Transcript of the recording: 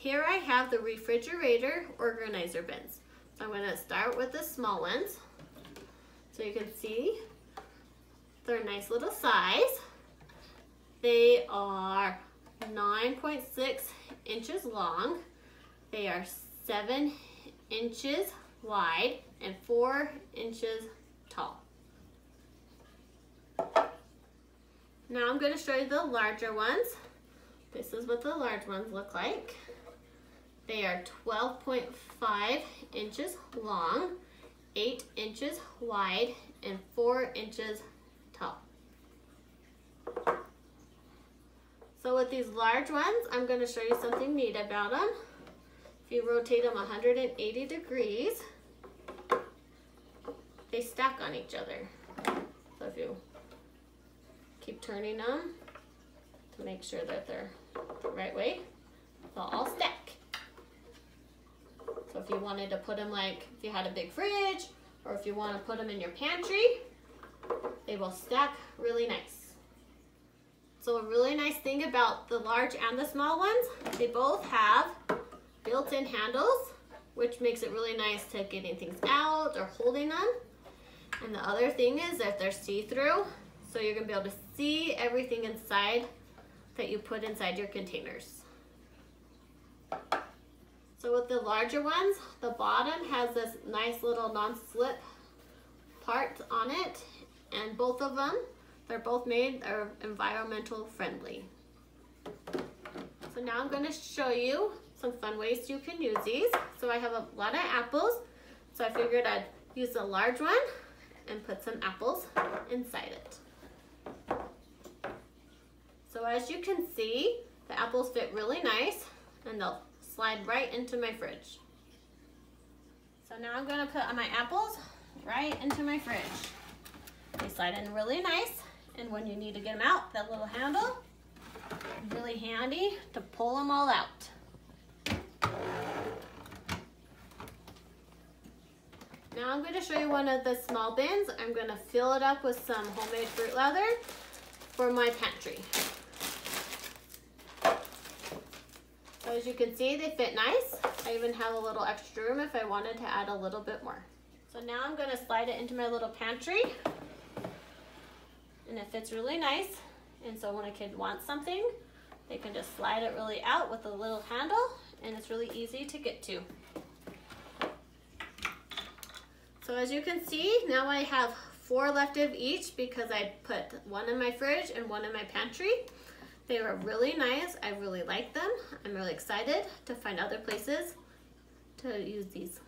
Here I have the refrigerator organizer bins. So I'm gonna start with the small ones. So you can see they're a nice little size. They are 9.6 inches long. They are 7 inches wide and 4 inches tall. Now I'm going to show you the larger ones. This is what the large ones look like. They are 12.5 inches long, 8 inches wide, and 4 inches tall. So with these large ones, I'm going to show you something neat about them. If you rotate them 180 degrees, they stack on each other. So if you keep turning them to make sure that they're the right way, they'll all stack. So if you wanted to put them, like if you had a big fridge, or if you want to put them in your pantry, they will stack really nice. So a really nice thing about the large and the small ones, they both have built-in handles, which makes it really nice to getting things out or holding them. And the other thing is that they're see-through, so you're gonna be able to see everything inside that you put inside your containers. So with the larger ones, the bottom has this nice little non-slip part on it, and both of them, they're both made, are environmental friendly. So now I'm going to show you some fun ways you can use these. So I have a lot of apples, so I figured I'd use the large one and put some apples inside it. So as you can see, the apples fit really nice and they'll slide right into my fridge. So now I'm going to put my apples right into my fridge. They slide in really nice, and when you need to get them out, that little handle is really handy to pull them all out. Now I'm going to show you one of the small bins. I'm going to fill it up with some homemade fruit leather for my pantry. So as you can see, they fit nice. I even have a little extra room if I wanted to add a little bit more. So now I'm going to slide it into my little pantry. And it fits really nice. And so when a kid wants something, they can just slide it really out with a little handle, and it's really easy to get to. So as you can see, now I have 4 left of each because I put one in my fridge and one in my pantry. They were really nice. I really like them. I'm really excited to find other places to use these.